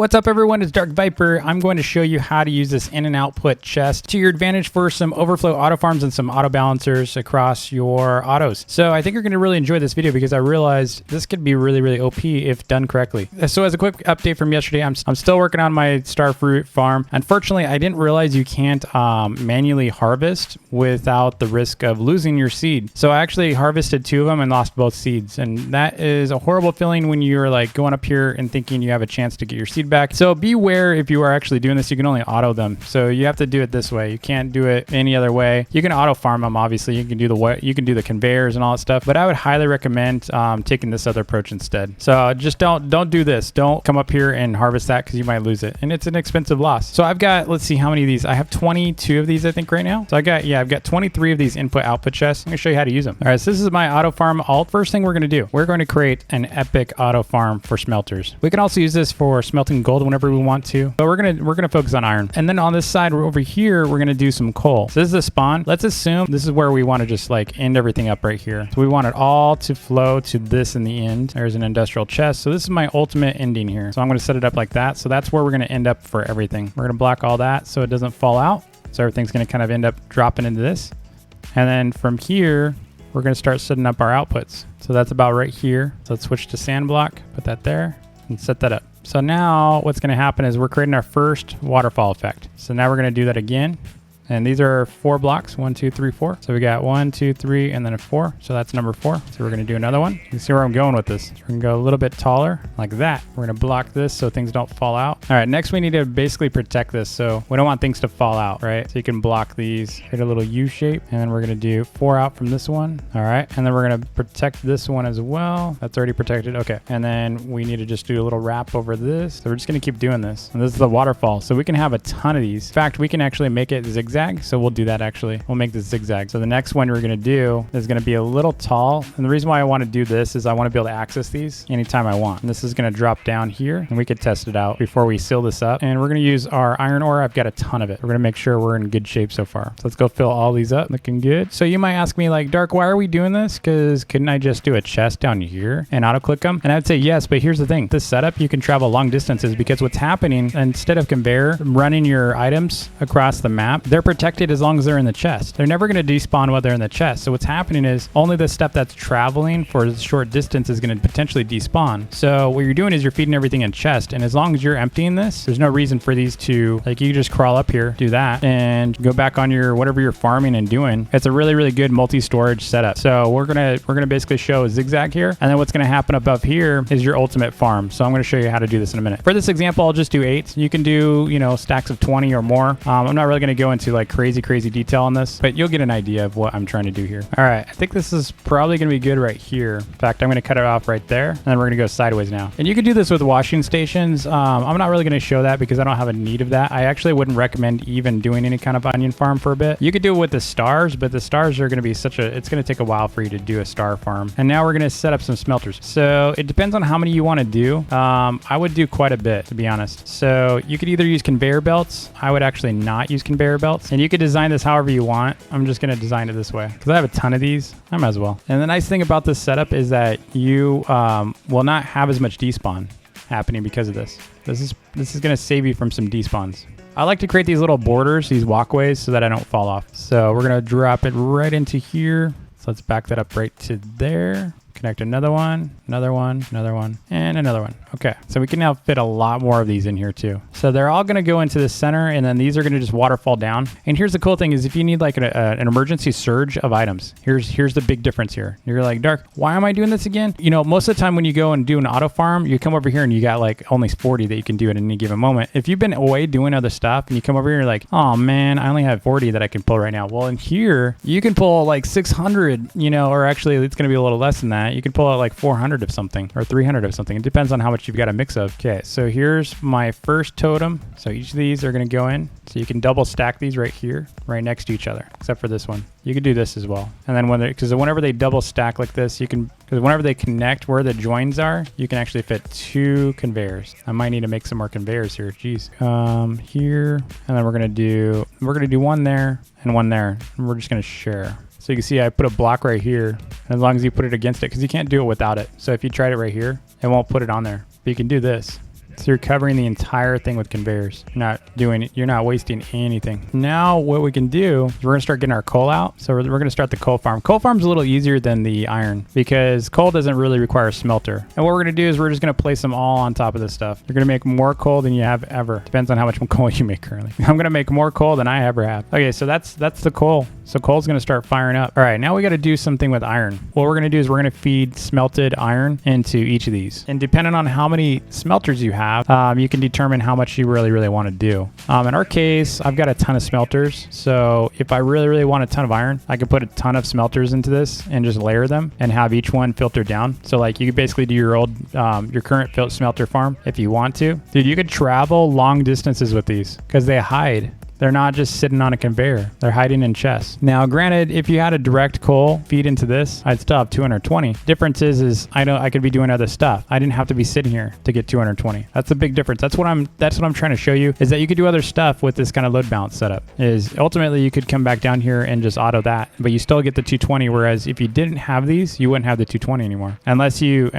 What's up everyone, it's Dark Viper. I'm going to show you how to use this in and output chest to your advantage for some overflow auto farms and some auto balancers across your autos. So I think you're going to really enjoy this video because I realized this could be really OP if done correctly. So as a quick update from yesterday, I'm still working on my starfruit farm. Unfortunately, I didn't realize you can't manually harvest without the risk of losing your seed. So I actually harvested 2 of them and lost both seeds. And that is a horrible feeling when you're like going up here and thinking you have a chance to get your seed back. So beware if you are actually doing this, you can only auto them. So you have to do it this way. You can't do it any other way. You can auto farm them, obviously. You can do the conveyors and all that stuff, but I would highly recommend taking this other approach instead. So just don't do this. Don't come up here and harvest that because you might lose it. And it's an expensive loss. So I've got, let's see how many of these. I have 22 of these, I think, right now. So I've got 23 of these input output chests. I'm gonna show you how to use them. All right, so this is my auto farm alt. First thing we're gonna do, we're going to create an epic auto farm for smelters. We can also use this for smelting gold whenever we want to, but we're gonna focus on iron. And then on this side, over here, we're gonna do some coal. So this is the spawn. Let's assume this is where we want to just like end everything up right here. So we want it all to flow to this in the end. There's an industrial chest. So this is my ultimate ending here. So I'm gonna set it up like that. So that's where we're gonna end up for everything. We're gonna block all that so it doesn't fall out. So everything's gonna kind of end up dropping into this. And then from here, we're gonna start setting up our outputs. So that's about right here. So let's switch to sand block, put that there and set that up. So now what's going to happen is we're creating our first waterfall effect. So now we're going to do that again. And these are 4 blocks, 1, 2, 3, 4. So we got 1, 2, 3, and then a 4. So that's number 4. So we're gonna do another one. You can see where I'm going with this. So we're gonna go a little bit taller like that. We're gonna block this so things don't fall out. All right, next we need to basically protect this. So we don't want things to fall out, right? So you can block these, create a little U shape, and then we're gonna do 4 out from this one. All right, and then we're gonna protect this one as well. That's already protected, okay. And then we need to just do a little wrap over this. So we're just gonna keep doing this. And this is the waterfall. So we can have a ton of these. In fact, we can actually make it zigzag. So we'll do that actually. We'll make this zigzag. So the next one we're going to do is going to be a little tall. And the reason why I want to do this is I want to be able to access these anytime I want. And this is going to drop down here and we could test it out before we seal this up. And we're going to use our iron ore. I've got a ton of it. We're going to make sure we're in good shape so far. So let's go fill all these up. Looking good. So you might ask me like, Dark, why are we doing this? Because couldn't I just do a chest down here and auto click them? And I'd say yes, but here's the thing. This setup, you can travel long distances because what's happening, instead of conveyor running your items across the map, they're protected as long as they're in the chest. They're never going to despawn while they're in the chest. So what's happening is only the stuff that's traveling for a short distance is going to potentially despawn. So what you're doing is you're feeding everything in chest. And as long as you're emptying this, there's no reason for these to, like, you just crawl up here, do that, and go back on your whatever you're farming and doing. It's a really good multi-storage setup. So we're gonna basically show a zigzag here, and then what's going to happen above here is your ultimate farm. So I'm going to show you how to do this in a minute. For this example, I'll just do 8. You can do, you know, stacks of 20 or more. I'm not really going to go into like crazy detail on this, but you'll get an idea of what I'm trying to do here. All right, I think this is probably going to be good right here. In fact, I'm going to cut it off right there, and then we're going to go sideways now. And you can do this with washing stations. I'm not really going to show that because I don't have a need of that. I actually wouldn't recommend even doing any kind of onion farm for a bit. You could do it with the stars, but the stars are going to be it's going to take a while for you to do a star farm. And now we're going to set up some smelters. So it depends on how many you want to do. I would do quite a bit, to be honest. So you could either use conveyor belts. I would actually not use conveyor belts. And you could design this however you want. I'm just going to design it this way because I have a ton of these. I might as well. And the nice thing about this setup is that you will not have as much despawn happening because of this. This is going to save you from some despawns. I like to create these little borders, these walkways, so that I don't fall off. So we're going to drop it right into here. So let's back that up right to there. Connect another one, another one, another one, and another one. Okay, so we can now fit a lot more of these in here too. So they're all gonna go into the center, and then these are gonna just waterfall down. And here's the cool thing is if you need like an emergency surge of items, here's the big difference here. You're like, Dark, why am I doing this again? You know, most of the time when you go and do an auto farm, you come over here and you got like only 40 that you can do at any given moment. If you've been away doing other stuff and you come over here and you're like, oh man, I only have 40 that I can pull right now. Well, in here, you can pull like 600, you know, or actually it's gonna be a little less than that. You can pull out like 400 of something or 300 of something. It depends on how much you've got a mix of. Okay, so here's my first totem. So each of these are going to go in. So you can double stack these right here, right next to each other, except for this one. You can do this as well. And then whenever they double stack like this, because whenever they connect where the joins are, you can actually fit 2 conveyors. I might need to make some more conveyors here. Jeez. Here, and then we're going to do one there and one there. And we're just going to share. So you can see I put a block right here, and as long as you put it against it, because you can't do it without it. So if you tried it right here, it won't put it on there. But you can do this. So you're covering the entire thing with conveyors. You're not wasting anything. Now what we can do is we're gonna start getting our coal out. So we're gonna start the coal farm. Coal farm's a little easier than the iron because coal doesn't really require a smelter. And what we're gonna do is we're just gonna place them all on top of this stuff. You're gonna make more coal than you have ever. Depends on how much coal you make currently. I'm gonna make more coal than I ever have. Okay, so that's the coal. So coal's gonna start firing up. All right, now we gotta do something with iron. What we're gonna do is we're gonna feed smelted iron into each of these. And depending on how many smelters you have, you can determine how much you really want to do. In our case, I've got a ton of smelters. So if I really want a ton of iron, I can put a ton of smelters into this and just layer them and have each one filtered down. So like you could basically do your current smelter farm if you want to. Dude, you could travel long distances with these because they hide. They're not just sitting on a conveyor. They're hiding in chests. Now, granted, if you had a direct coal feed into this, I'd still have 220. Difference is I could be doing other stuff. I didn't have to be sitting here to get 220. That's a big difference. That's what I'm trying to show you is that you could do other stuff with this kind of load balance setup. Is ultimately you could come back down here and just auto that, but you still get the 220. Whereas if you didn't have these, you wouldn't have the 220 anymore. Unless you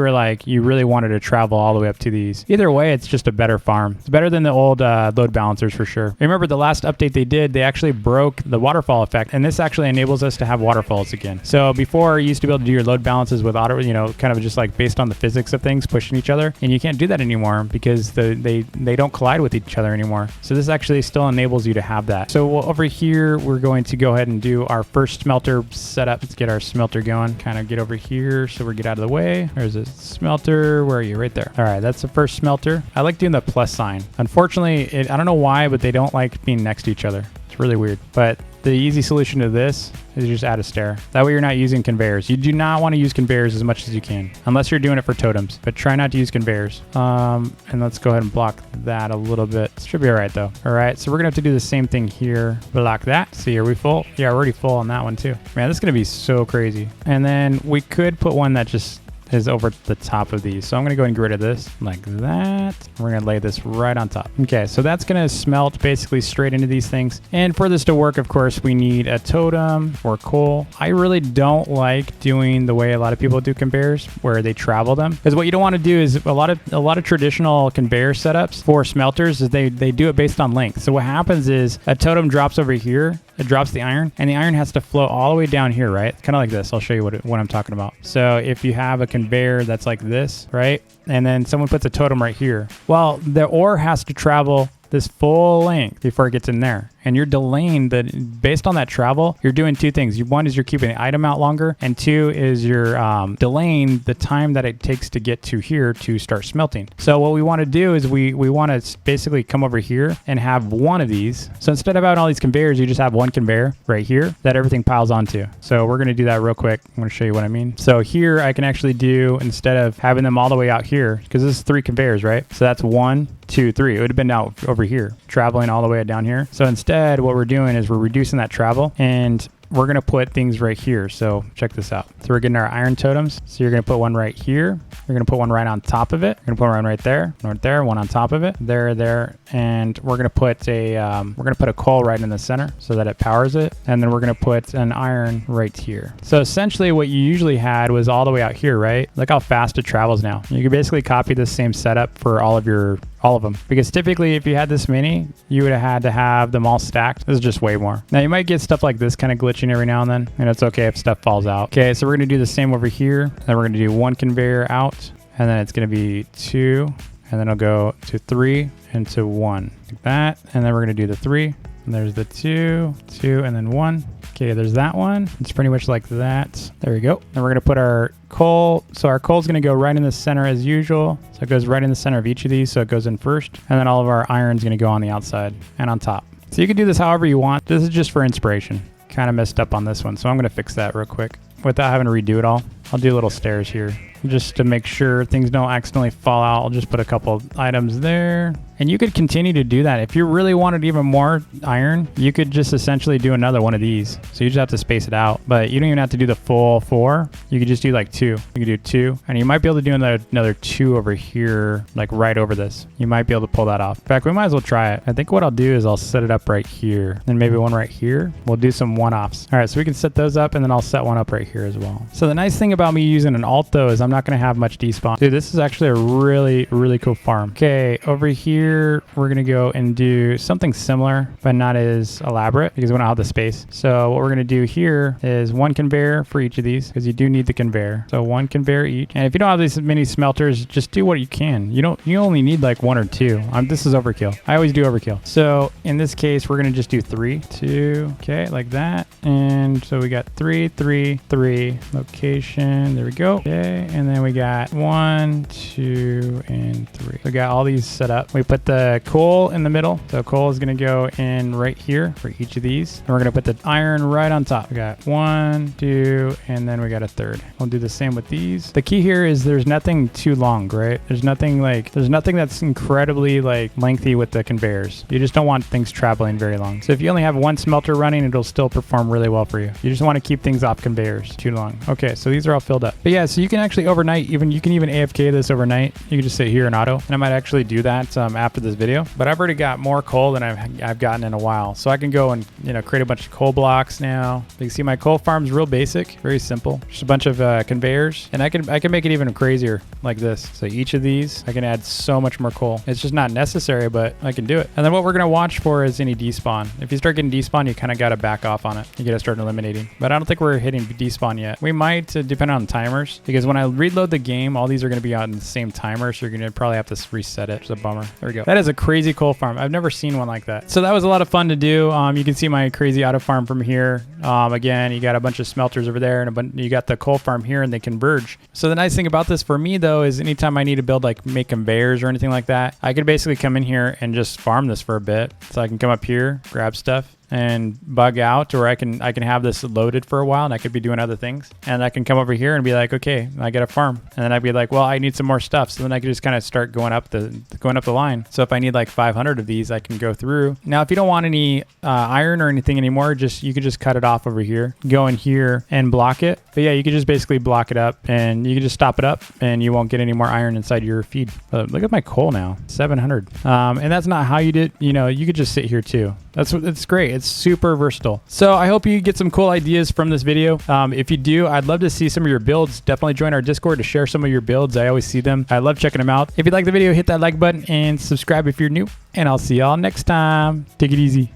were like you really wanted to travel all the way up to these. Either way, it's just a better farm. It's better than the old load balancers for sure. Remember the last update they did, they actually broke the waterfall effect, and this actually enables us to have waterfalls again. So before you used to be able to do your load balances with auto, kind of just like based on the physics of things pushing each other, and you can't do that anymore because they don't collide with each other anymore. So this actually still enables you to have that. So over here, we're going to go ahead and do our first smelter setup. Let's get our smelter going. Kind of get over here so we get out of the way. There's a smelter. Where are you? Right there. All right, that's the first smelter. I like doing the plus sign. Unfortunately, I don't know why, but they don't like being next to each other. It's really weird. But the easy solution to this is just add a stair. That way you're not using conveyors. You do not want to use conveyors as much as you can, unless you're doing it for totems, but try not to use conveyors. And let's go ahead and block that a little bit. It should be all right though. All right, so we're gonna have to do the same thing here. Block that. See, are we full? Yeah, we're already full on that one too. Man, this is gonna be so crazy. And then we could put one that just is over the top of these. So I'm gonna go ahead and get rid of this like that. We're gonna lay this right on top. Okay, so that's gonna smelt basically straight into these things. And for this to work, of course, we need a totem or coal. I really don't like doing the way a lot of people do conveyors where they travel them. Because what you don't want to do is a lot of traditional conveyor setups for smelters is they do it based on length. So what happens is a totem drops over here, it drops the iron, and the iron has to flow all the way down here, right? Kind of like this. I'll show you what I'm talking about. So if you have a conveyor that's like this, right? And then someone puts a totem right here. Well, the ore has to travel this full length before it gets in there. And you're delaying based on that travel, you're doing two things. One is you're keeping the item out longer, and two is you're delaying the time that it takes to get to here to start smelting. So what we want to do is we want to basically come over here and have one of these. So instead of having all these conveyors, you just have one conveyor right here that everything piles onto. So we're going to do that real quick. I'm going to show you what I mean. So here I can actually do, instead of having them all the way out here, because this is 3 conveyors, right? So that's 1, 2, 3. It would have been out over here, traveling all the way down here. So instead, what we're doing is we're reducing that travel, and we're going to put things right here. So check this out. So we're getting our iron totems. So you're going to put one right here. You're going to put one right on top of it. You're going to put one right there, one on top of it, there. And we're going to put a coal right in the center so that it powers it. And then we're going to put an iron right here. So essentially what you usually had was all the way out here, right? Look how fast it travels now. You can basically copy the same setup for all of them. Because typically if you had this many, you would have had to have them all stacked. This is just way more. Now you might get stuff like this kind of glitching every now and then, and it's okay if stuff falls out. Okay, so we're gonna do the same over here. Then we're gonna do 1 conveyor out, and then it's gonna be 2, and then it'll go to 3 and to 1, like that. And then we're gonna do the 3, and there's the 2, and then 1. Okay, there's that one. It's pretty much like that. There we go. And we're gonna put our coal. So our coal is gonna go right in the center as usual. So it goes right in the center of each of these. So it goes in first. And then all of our iron's gonna go on the outside and on top. So you can do this however you want. This is just for inspiration. Kind of messed up on this one. So I'm gonna fix that real quick without having to redo it all. I'll do little stairs here just to make sure things don't accidentally fall out. I'll just put a couple items there. And you could continue to do that. If you really wanted even more iron, you could just essentially do another one of these. So you just have to space it out. But you don't even have to do the full 4. You could just do like 2. You could do 2. And you might be able to do another 2 over here, like right over this. You might be able to pull that off. In fact, we might as well try it. I think what I'll do is I'll set it up right here. Then maybe one right here. We'll do some one-offs. All right, so we can set those up, and then I'll set one up right here as well. So the nice thing about about me using an alt though is I'm not going to have much despawn. Dude, this is actually a really, really cool farm. Okay, over here, we're going to go and do something similar, but not as elaborate because we don't have the space. So what we're going to do here is one conveyor for each of these because you do need the conveyor. So one conveyor each. And if you don't have these many smelters, just do what you can. You only need like one or two. This is overkill. I always do overkill. So in this case, we're going to just do 3, 2, okay, like that. And so we got 3, 3, 3 location. There we go. Okay. And then we got 1, 2, and 3. So we got all these set up. We put the coal in the middle. So coal is going to go in right here for each of these. And we're going to put the iron right on top. We got 1, 2, and then we got a third. We'll do the same with these. The key here is there's nothing too long, right? There's nothing that's incredibly like lengthy with the conveyors. You just don't want things traveling very long. So if you only have one smelter running, it'll still perform really well for you. You just want to keep things off conveyors too long. Okay, so these are all filled up. But yeah, so you can actually overnight, you can even AFK this overnight. You can just sit here in auto, and I might actually do that after this video. But I've already got more coal than I've gotten in a while. So I can go and create a bunch of coal blocks now. You can see my coal farm's real basic, very simple. Just a bunch of conveyors, and I can make it even crazier like this. So each of these, I can add so much more coal. It's just not necessary, but I can do it. And then what we're gonna watch for is any despawn. If you start getting despawn, you kind of gotta back off on it. You gotta start eliminating. But I don't think we're hitting despawn yet. We might, depend on timers, because when I reload the game, all these are gonna be out in the same timer, so you're gonna probably have to reset it. It's a bummer. There we go. That is a crazy coal farm. I've never seen one like that. So that was a lot of fun to do. You can see my crazy auto farm from here. Again, you got a bunch of smelters over there, and you got the coal farm here, and they converge. So the nice thing about this for me though is anytime I need to build make conveyors or anything like that, I could basically come in here and just farm this for a bit. So I can come up here, grab stuff, and bug out, or I can have this loaded for a while, and I could be doing other things, and I can come over here and be like, okay, I got a farm, and then I'd be like, well, I need some more stuff. So then I could just kind of start going up the line. So if I need like 500 of these, I can go through. Now if you don't want any iron or anything anymore, you could just cut it off over here, go in here and block it. But yeah, you could just basically block it up, and you can just stop it up, and you won't get any more iron inside your feed. But look at my coal now, 700. And that's not how you did. You could just sit here too. It's great. It's super versatile. So I hope you get some cool ideas from this video. If you do, I'd love to see some of your builds. Definitely join our Discord to share some of your builds. I always see them. I love checking them out. If you like the video, hit that like button and subscribe if you're new. And I'll see y'all next time. Take it easy.